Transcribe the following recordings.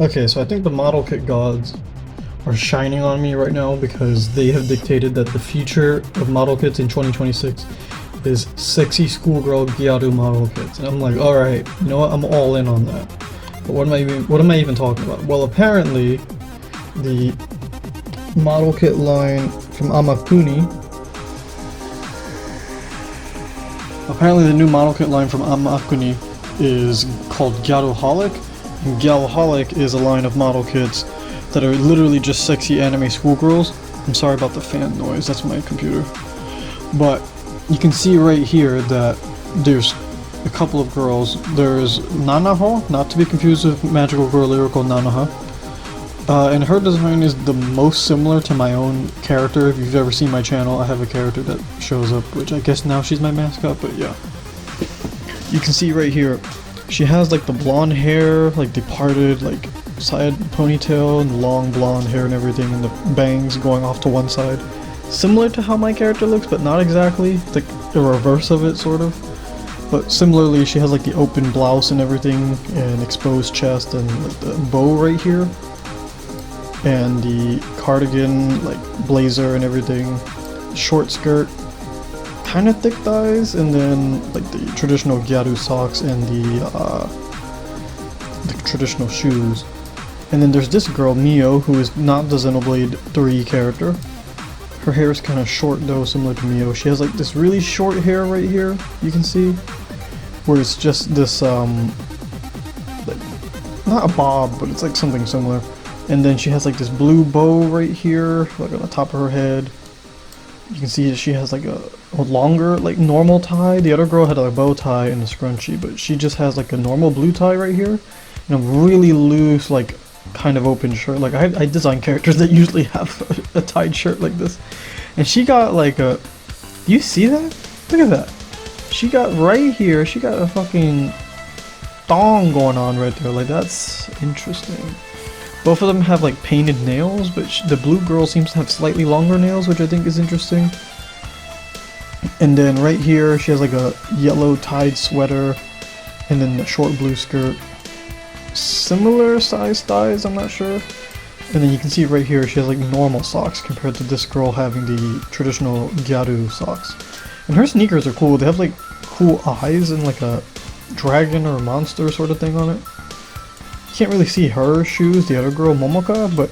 Okay, so I think the model kit gods are shining on me right now because they have dictated that the future of model kits in 2026 is sexy schoolgirl GYARU model kits. And I'm like, alright, you know what, I'm all in on that. But what am I even talking about? Well, apparently the model kit line from Amakuni, apparently the new model kit line from Amakuni is called GYARUholic. And GYARUholic is a line of model kits that are literally just sexy anime schoolgirls. I'm sorry about the fan noise, that's my computer. But you can see right here that there's a couple of girls. There's Nanaho, not to be confused with Magical Girl Lyrical Nanaho. And her design is the most similar to my own character. If you've ever seen my channel, I have a character that shows up, which I guess now she's my mascot, but yeah. You can see right here, she has like the blonde hair, like the parted like side ponytail and long blonde hair and everything, and the bangs going off to one side. Similar to how my character looks, but not exactly. It's like the reverse of it, sort of. But similarly, she has like the open blouse and everything, and exposed chest, and like the bow right here. And the cardigan, like blazer and everything. Short skirt, kind of thick thighs, and then like the traditional GYARU socks and the traditional shoes. And then there's this girl, Mio, who is not the Xenoblade 3 character. Her hair is kind of short though, similar to Mio. She has like this really short hair right here, you can see. Where it's just this, like, not a bob, but it's like something similar. And then she has like this blue bow right here, like on the top of her head. You can see she has like a longer, like normal tie. The other girl had a bow tie and a scrunchie, but she just has like a normal blue tie right here. And a really loose, like, kind of open shirt. Like I design characters that usually have a tied shirt like this, and she got like a, do you see that? Look at that. She got right here, she got a fucking thong going on right there. Like, that's interesting. Both of them have like painted nails, but the blue girl seems to have slightly longer nails, which I think is interesting. And then right here she has like a yellow tied sweater and then a short blue skirt. Similar size thighs, I'm not sure. And then you can see right here she has like normal socks compared to this girl having the traditional GYARU socks. And her sneakers are cool. They have like cool eyes and like a dragon or a monster sort of thing on it. You can't really see her shoes, the other girl, Momoka, but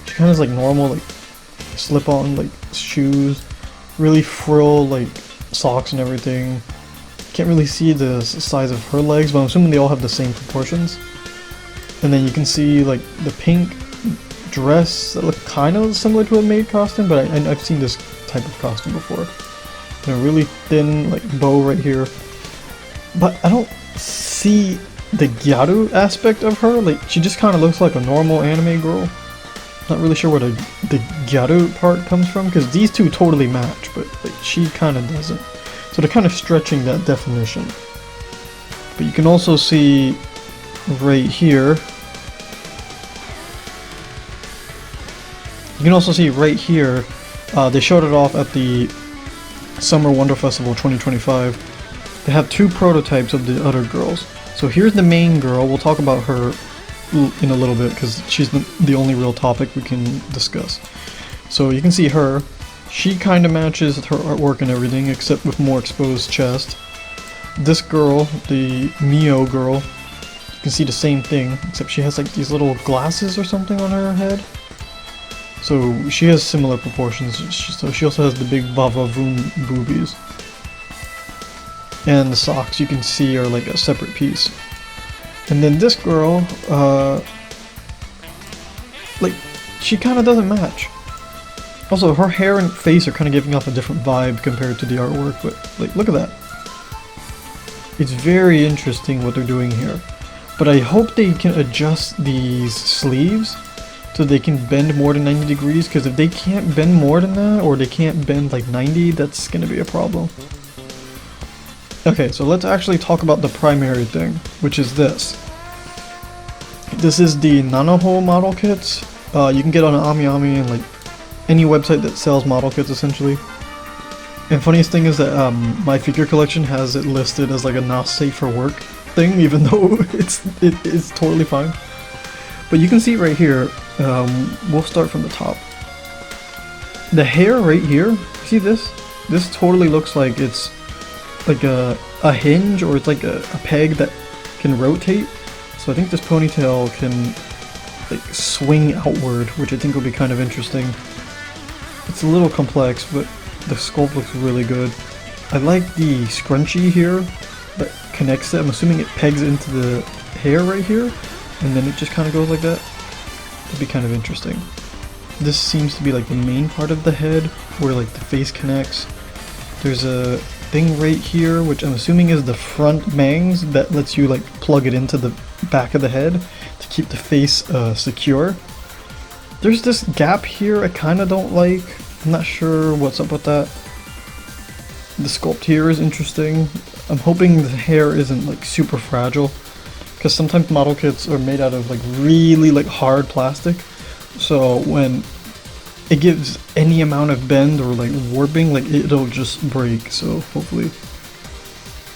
she kind of has like normal like slip-on like shoes, really frill like socks and everything. Can't really see the size of her legs, but I'm assuming they all have the same proportions. And then you can see like the pink dress that look kind of similar to a maid costume, but I've seen this type of costume before. And a really thin like bow right here. But I don't see the GYARU aspect of her. Like, she just kind of looks like a normal anime girl. Not really sure where the GYARU part comes from, because these two totally match, but like, she kind of doesn't. So they're kind of stretching that definition. But you can also see right here, they showed it off at the Summer Wonder Festival 2025. They have two prototypes of the other girls. So here's the main girl. We'll talk about her in a little bit because she's the only real topic we can discuss. So you can see her. She kind of matches her artwork and everything, except with more exposed chest. This girl, the Mio girl, you can see the same thing, except she has like these little glasses or something on her head. So she has similar proportions. So she also has the big Vavavoom boobies. And the socks you can see are like a separate piece. And then this girl, like, she kind of doesn't match. Also, her hair and face are kind of giving off a different vibe compared to the artwork, but like, look at that. It's very interesting what they're doing here. But I hope they can adjust these sleeves so they can bend more than 90 degrees, because if they can't bend more than that, or they can't bend like 90, that's gonna be a problem. Okay, so let's actually talk about the primary thing, which is this. This is the Nanaho model kits. You can get on AmiAmi and like any website that sells model kits essentially. And funniest thing is that my figure collection has it listed as like a not safe for work thing, even though it's totally fine. But you can see right here, we'll start from the top. The hair right here, see this? This totally looks like it's like a hinge, or it's like a peg that can rotate. So I think this ponytail can like swing outward, which I think will be kind of interesting. It's a little complex, but the sculpt looks really good. I like the scrunchie here that connects it. I'm assuming it pegs into the hair right here, and then it just kind of goes like that. It'd be kind of interesting. This seems to be like the main part of the head, where like the face connects. There's a thing right here, which I'm assuming is the front bangs that lets you like plug it into the back of the head to keep the face secure. There's this gap here I kind of don't like. I'm not sure what's up with that. The sculpt here is interesting. I'm hoping the hair isn't like super fragile, because sometimes model kits are made out of like really like hard plastic, so when it gives any amount of bend or like warping, like it'll just break. So hopefully,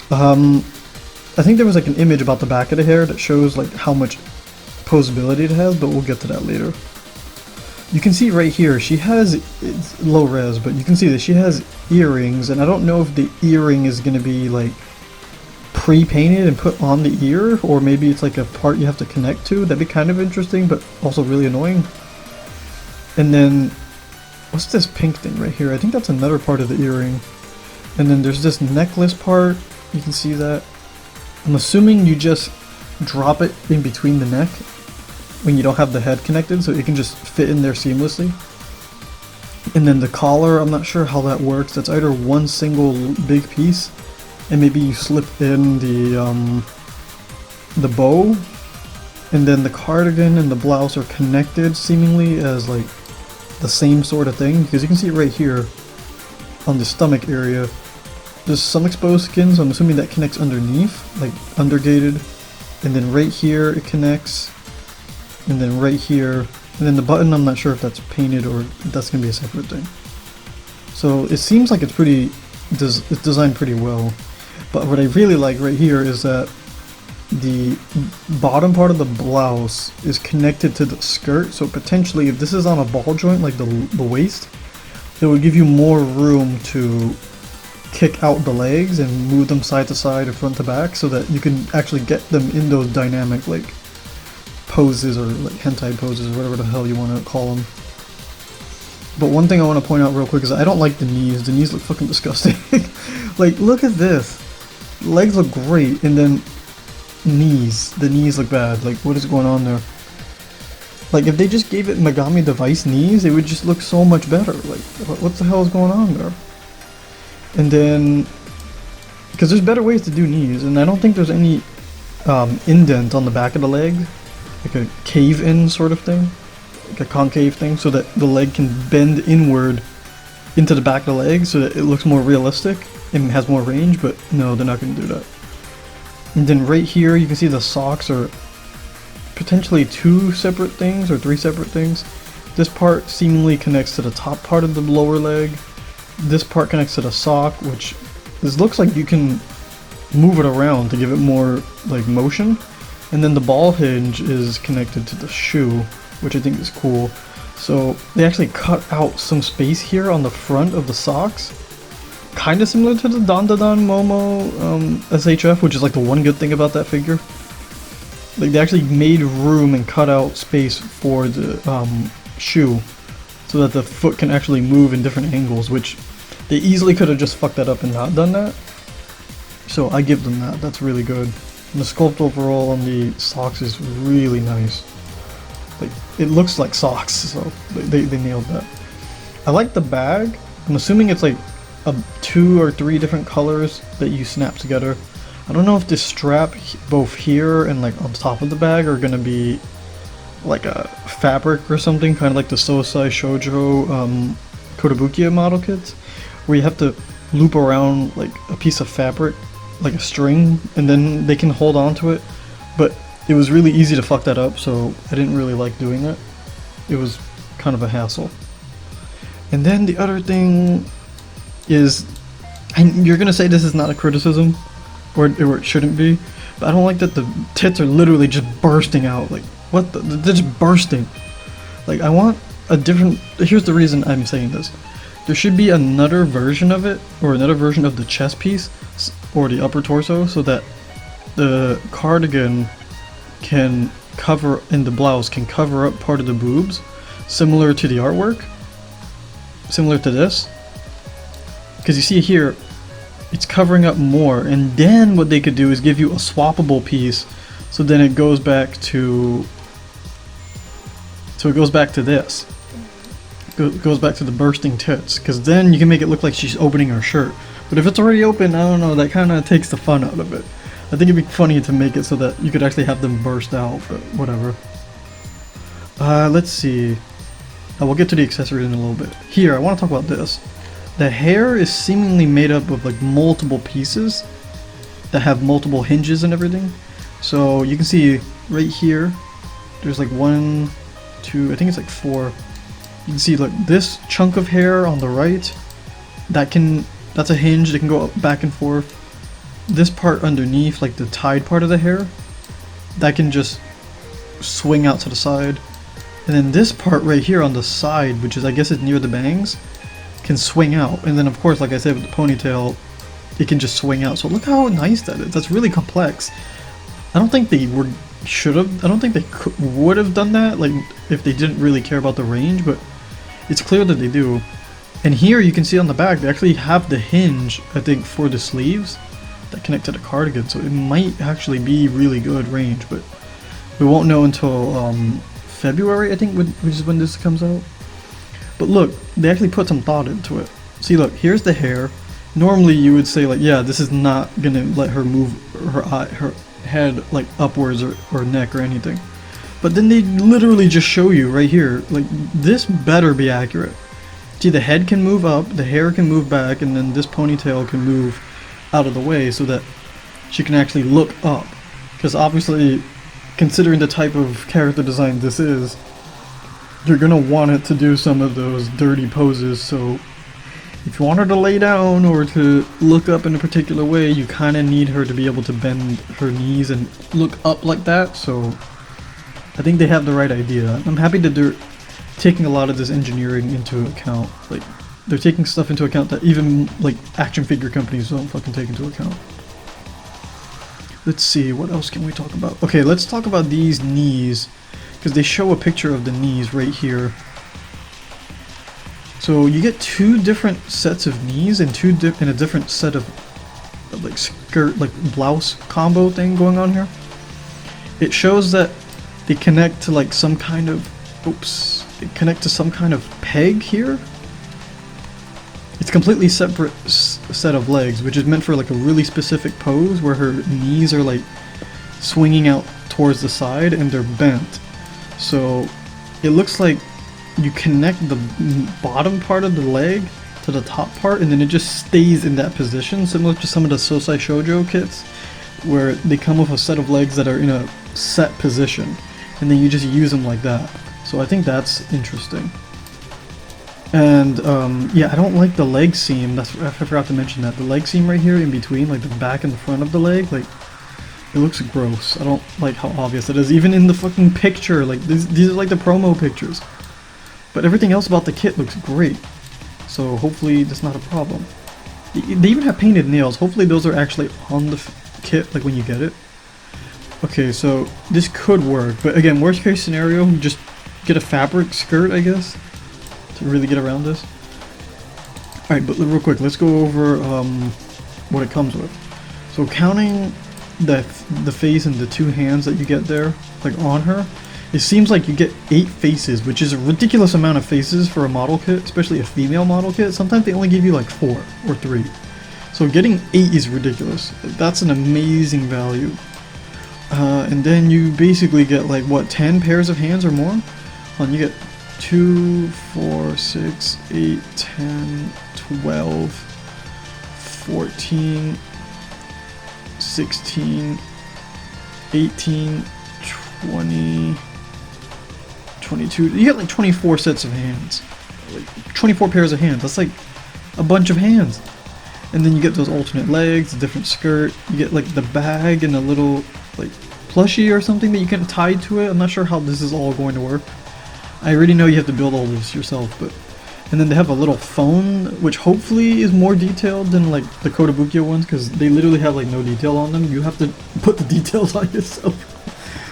I think there was like an image about the back of the hair that shows like how much posability it has, but we'll get to that later. You can see right here, she has, it's low res, but you can see that she has earrings, and I don't know if the earring is going to be like pre-painted and put on the ear, or maybe it's like a part you have to connect to. That'd be kind of interesting, but also really annoying. And then, what's this pink thing right here? I think that's another part of the earring. And then there's this necklace part, you can see that. I'm assuming you just drop it in between the neck when you don't have the head connected, so it can just fit in there seamlessly. And then the collar, I'm not sure how that works. That's either one single big piece, and maybe you slip in the bow, and then the cardigan and the blouse are connected seemingly as like the same sort of thing, because you can see it right here on the stomach area. There's some exposed skin, so I'm assuming that connects underneath, like undergated, and then right here it connects, and then right here, and then the button, I'm not sure if that's painted or if that's gonna be a separate thing. So it seems like it's it's designed pretty well. But what I really like right here is that the bottom part of the blouse is connected to the skirt, so potentially if this is on a ball joint like the waist, it would give you more room to kick out the legs and move them side to side or front to back, so that you can actually get them in those dynamic like poses, or like hentai poses, or whatever the hell you want to call them. But one thing I want to point out real quick is I don't like the knees. The knees look fucking disgusting. Like, look at this. Legs look great, and then knees. The knees look bad. Like, what is going on there? Like, if they just gave it Megami Device knees, it would just look so much better. Like, what the hell is going on there? And then, because there's better ways to do knees, and I don't think there's any indent on the back of the leg, like a cave-in sort of thing, like a concave thing, so that the leg can bend inward into the back of the leg, so that it looks more realistic and has more range. But no, they're not going to do that. And then right here, you can see the socks are potentially two separate things or three separate things. This part seemingly connects to the top part of the lower leg. This part connects to the sock, which this looks like you can move it around to give it more like motion. And then the ball hinge is connected to the shoe, which I think is cool. So they actually cut out some space here on the front of the socks, kind of similar to the Dandadan Momo SHF, which is like the one good thing about that figure. Like, they actually made room and cut out space for the shoe, so that the foot can actually move in different angles, which they easily could have just fucked that up and not done that. So I give them that. That's really good. And the sculpt overall on the socks is really nice. Like, it looks like socks, so they nailed that. I like the bag. I'm assuming it's like 2 or 3 different colors that you snap together. I don't know if this strap both here and like on top of the bag are gonna be like a fabric or something, kind of like the Sosai Shoujo Kotobukiya model kits, where you have to loop around like a piece of fabric, like a string, and then they can hold on to it. But it was really easy to fuck that up, so I didn't really like doing that. It was kind of a hassle. And then the other thing is, and you're gonna say this is not a criticism, or it shouldn't be, but I don't like that the tits are literally just bursting out. Like, What the, they're just bursting. Like, I want a different, here's the reason I'm saying this. There should be another version of it, or another version of the chest piece, or the upper torso, so that the cardigan can cover, and the blouse can cover up part of the boobs, similar to the artwork, similar to this. Because you see here, it's covering up more, and then what they could do is give you a swappable piece, so then it goes back to, this. It goes back to the bursting tits, because then you can make it look like she's opening her shirt. But if it's already open, I don't know, that kind of takes the fun out of it. I think it'd be funny to make it so that you could actually have them burst out, but whatever. Let's see. We'll get to the accessories in a little bit. Here, I want to talk about this. The hair is seemingly made up of like multiple pieces that have multiple hinges and everything. So you can see right here, there's like 1, 2, I think it's like 4. You can see like this chunk of hair on the right, that's a hinge that can go up, back and forth. This part underneath, like the tied part of the hair, that can just swing out to the side. And then this part right here on the side, which is, I guess, is near the bangs, can swing out. And then of course, like I said, with the ponytail, it can just swing out. So look how nice that is. That's really complex. I don't think they I don't think they would have done that, like, if they didn't really care about the range, but it's clear that they do. And here you can see on the back, they actually have the hinge, I think, for the sleeves that connect to the cardigan. So it might actually be really good range, but we won't know until February, I think, which is when this comes out. But look, they actually put some thought into it. See, look, here's the hair. Normally you would say, like, yeah, this is not gonna let her move her head like upwards or neck or anything. But then they literally just show you right here, like, this better be accurate. See, the head can move up, the hair can move back, and then this ponytail can move out of the way so that she can actually look up. Because obviously, considering the type of character design this is, you're gonna want it to do some of those dirty poses. So if you want her to lay down or to look up in a particular way, you kind of need her to be able to bend her knees and look up like that. So I think they have the right idea. I'm happy that they're taking a lot of this engineering into account. Like, they're taking stuff into account that even like action figure companies don't fucking take into account. Let's see, what else can we talk about? Okay, let's talk about these knees, because they show a picture of the knees right here. So you get 2 different sets of knees and a different set of like skirt, like blouse combo thing going on here. It shows that they connect to like some kind of, they connect to some kind of peg here. It's completely separate set of legs, which is meant for like a really specific pose where her knees are like swinging out towards the side and they're bent. So it looks like you connect the bottom part of the leg to the top part, and then it just stays in that position, similar to some of the Sosai Shoujo kits, where they come with a set of legs that are in a set position, and then you just use them like that. So I think that's interesting. And yeah, I don't like the leg seam. I forgot to mention that. The leg seam right here in between, like the back and the front of the leg, like, it looks gross. I don't like how obvious it is, even in the fucking picture. Like, these are like the promo pictures. But everything else about the kit looks great. So hopefully that's not a problem. They even have painted nails. Hopefully those are actually on the kit, like when you get it. Okay, so this could work. But again, worst case scenario, just get a fabric skirt, I guess, to really get around this. Alright, but real quick, let's go over what it comes with. So counting the face and the 2 hands that you get there, like on her, it seems like you get 8 faces, which is a ridiculous amount of faces for a model kit, especially a female model kit. Sometimes they only give you like 4 or 3. So getting 8 is ridiculous. That's an amazing value. And then you basically get like, what, 10 pairs of hands or more? You get 2, 4, 6, 8, 10, 12, 14, 16, 18, 20, 22. You get like 24 sets of hands. Like 24 pairs of hands. That's like a bunch of hands. And then you get those alternate legs, a different skirt. You get like the bag and a little like plushie or something that you can tie to it. I'm not sure how this is all going to work. I already know you have to build all this yourself, but... And then they have a little phone, which hopefully is more detailed than like the Kotobukiya ones, because they literally have like no detail on them. You have to put the details on yourself.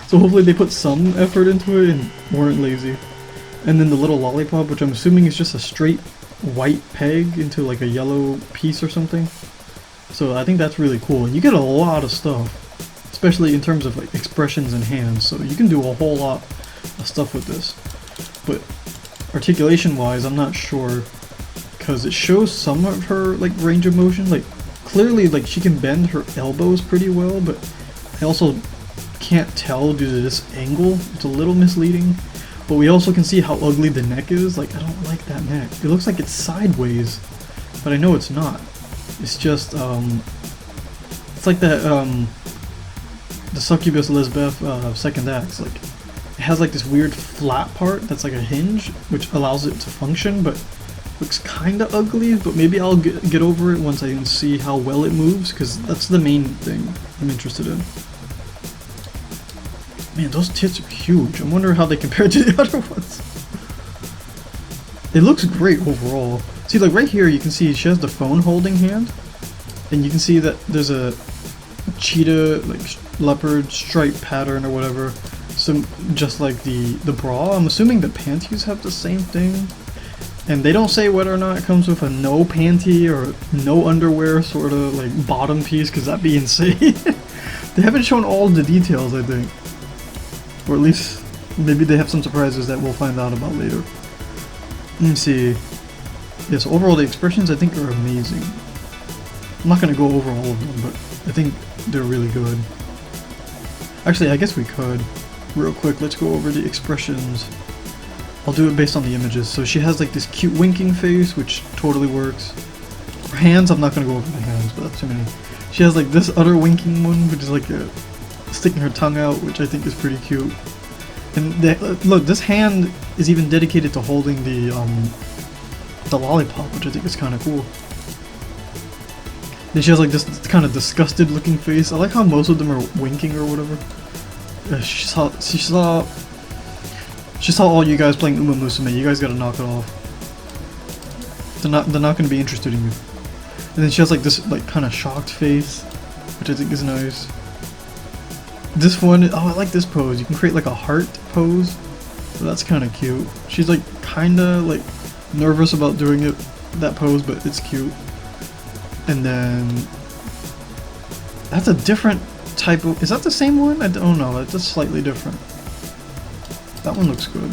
So hopefully they put some effort into it and weren't lazy. And then the little lollipop, which I'm assuming is just a straight white peg into like a yellow piece or something. So I think that's really cool. You get a lot of stuff, especially in terms of like expressions and hands. So you can do a whole lot of stuff with this. But articulation wise, I'm not sure, because it shows some of her like range of motion. Like clearly like she can bend her elbows pretty well, but I also can't tell due to this angle. It's a little misleading. But we also can see how ugly the neck is. Like, I don't like that neck. It looks like it's sideways, but I know it's not. It's just it's like that the Succubus Lisbeth second act. Like, it has like this weird flat part that's like a hinge, which allows it to function, but looks kind of ugly. But maybe I'll get over it once I can see how well it moves, because that's the main thing I'm interested in. Man, those tits are huge. I wonder how they compare to the other ones. It looks great overall. See, like right here, you can see she has the phone holding hand, and you can see that there's a cheetah, like leopard stripe pattern or whatever. So just like the bra, I'm assuming the panties have the same thing. And they don't say whether or not it comes with a no panty or no underwear sort of like bottom piece, because that'd be insane. They haven't shown all the details, I think. Or at least, maybe they have some surprises that we'll find out about later. Let me see. Yes, overall the expressions I think are amazing. I'm not going to go over all of them, but I think they're really good. Actually, I guess we could. Real quick, let's go over the expressions. I'll do it based on the images. So she has like this cute winking face, which totally works. Her hands, I'm not going to go over the hands, but that's too many. She has like this other winking one, which is like a... sticking her tongue out, which I think is pretty cute. And look, this hand is even dedicated to holding the lollipop, which I think is kind of cool. Then she has like this kind of disgusted looking face. I like how most of them are winking or whatever. She saw all you guys playing Uma Musume. You guys gotta knock it off. They're not gonna be interested in you. And then she has like this like kind of shocked face, which I think is nice. This one, oh, I like this pose. You can create like a heart pose. So that's kind of cute. She's like kind of like nervous about doing it, that pose, but it's cute. And then that's a different type of, is that the same one? I don't know, that's slightly different. That one looks good.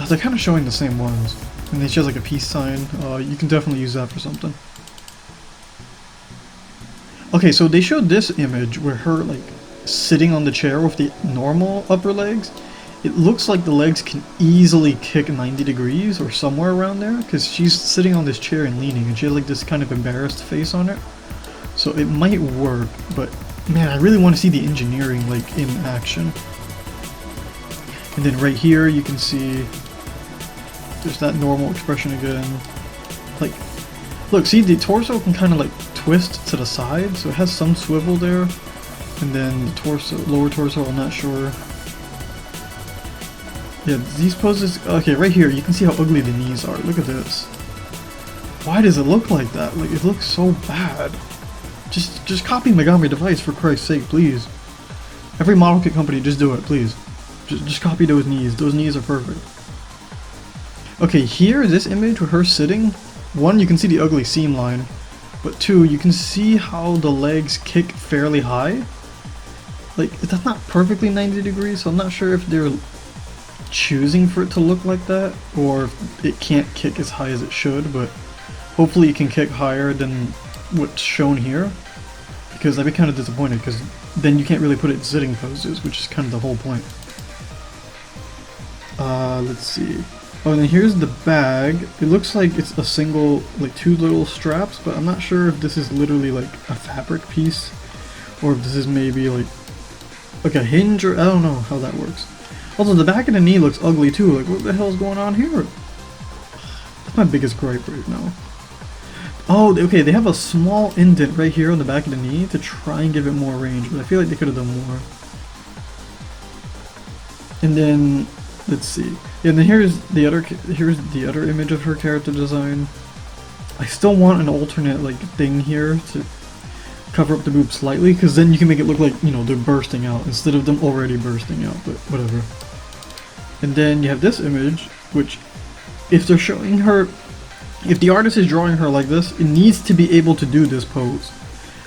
They're kind of showing the same ones. And then she has like a peace sign. You can definitely use that for something. Okay, so they showed this image where her like sitting on the chair with the normal upper legs. It looks like the legs can easily kick 90 degrees or somewhere around there, because she's sitting on this chair and leaning, and she has like this kind of embarrassed face on it. So it might work, but man, I really want to see the engineering like in action. And then right here you can see there's that normal expression again. Like, look, see, the torso can kind of like twist to the side, so it has some swivel there. And then the torso, lower torso, I'm not sure. Yeah, these poses, okay, right here, you can see how ugly the knees are. Look at this. Why does it look like that? Like, it looks so bad. Just copy Megami Device, for Christ's sake, please. Every model kit company, just do it, please. Just copy those knees. Those knees are perfect. Okay, here, this image with her sitting, one, you can see the ugly seam line, but two, you can see how the legs kick fairly high. Like, that's not perfectly 90 degrees, so I'm not sure if they're choosing for it to look like that, or if it can't kick as high as it should, but hopefully it can kick higher than what's shown here, because I'd be kind of disappointed, because then you can't really put it in sitting poses, which is kind of the whole point. Let's see. Oh, and then here's the bag. It looks like it's a single, like two little straps, but I'm not sure if this is literally like a fabric piece, or if this is maybe like a hinge, or I don't know how that works. Also, the back of the knee looks ugly too. Like, what the hell is going on here? That's my biggest gripe right now. Oh, okay, they have a small indent right here on the back of the knee to try and give it more range, but I feel like they could have done more. And then, let's see. Yeah, and then here's the other image of her character design. I still want an alternate like thing here to cover up the boobs slightly, because then you can make it look like, you know, they're bursting out instead of them already bursting out, but whatever. And then you have this image, which if they're showing her, if the artist is drawing her like this, it needs to be able to do this pose.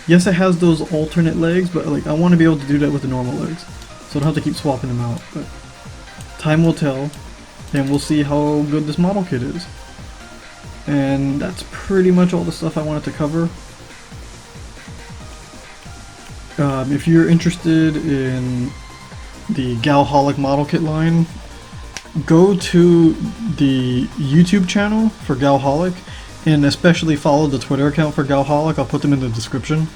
Yes, it has those alternate legs, but like I want to be able to do that with the normal legs, so I don't have to keep swapping them out. But time will tell, and we'll see how good this model kit is. And that's pretty much all the stuff I wanted to cover. If you're interested in the GALHOLIC model kit line, go to the YouTube channel for GALHOLIC, and especially follow the Twitter account for GALHOLIC. I'll put them in the description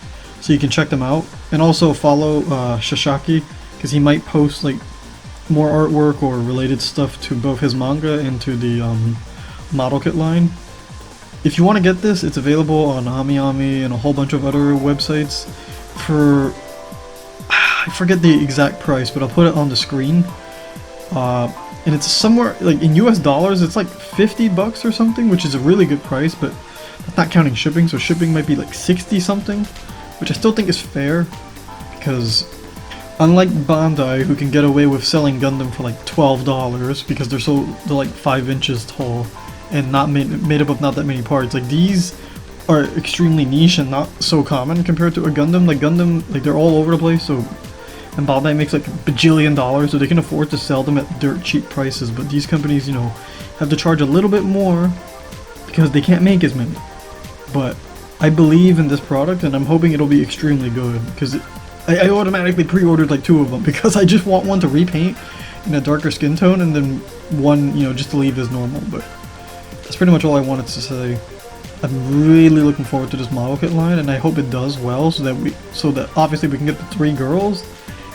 so you can check them out. And also follow Shashaki, because he might post like more artwork or related stuff to both his manga and to the model kit line. If you want to get this, it's available on AmiAmi and a whole bunch of other websites for, I forget the exact price, but I'll put it on the screen. And it's somewhere, like in US dollars, it's like 50 bucks or something, which is a really good price, but that's not counting shipping, so shipping might be like 60 something, which I still think is fair, because unlike Bandai, who can get away with selling Gundam for like $12 because they're like 5 inches tall and not made up of not that many parts, like these are extremely niche and not so common compared to a Gundam. Like Gundam, like they're all over the place, so, and Bandai makes like $1 bajillion, so they can afford to sell them at dirt cheap prices, but these companies, you know, have to charge a little bit more because they can't make as many. But I believe in this product, and I'm hoping it'll be extremely good, because I automatically pre-ordered like 2 of them because I just want one to repaint in a darker skin tone, and then one, you know, just to leave as normal. But that's pretty much all I wanted to say. I'm really looking forward to this model kit line, and I hope it does well, so that obviously we can get the 3 girls,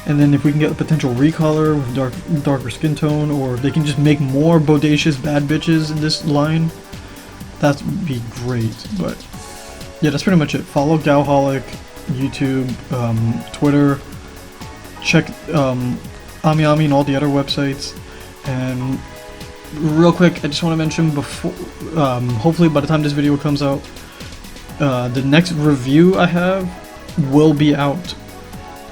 and then if we can get a potential recolor with darker skin tone, or if they can just make more bodacious bad bitches in this line, that would be great. But yeah, that's pretty much it. Follow GALHOLIC, YouTube, Twitter, check AmiAmi and all the other websites. And real quick, I just want to mention before, hopefully by the time this video comes out, the next review I have will be out,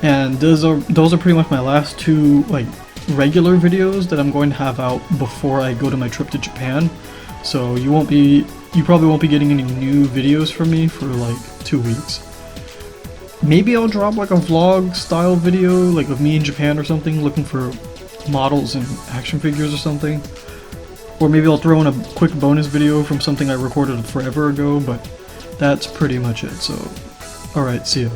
and those are pretty much my last 2 like regular videos that I'm going to have out before I go to my trip to Japan. So you probably won't be getting any new videos from me for like 2 weeks. Maybe I'll drop like a vlog style video, like of me in Japan or something, looking for models and action figures or something. Or maybe I'll throw in a quick bonus video from something I recorded forever ago, but that's pretty much it. So, alright, see ya.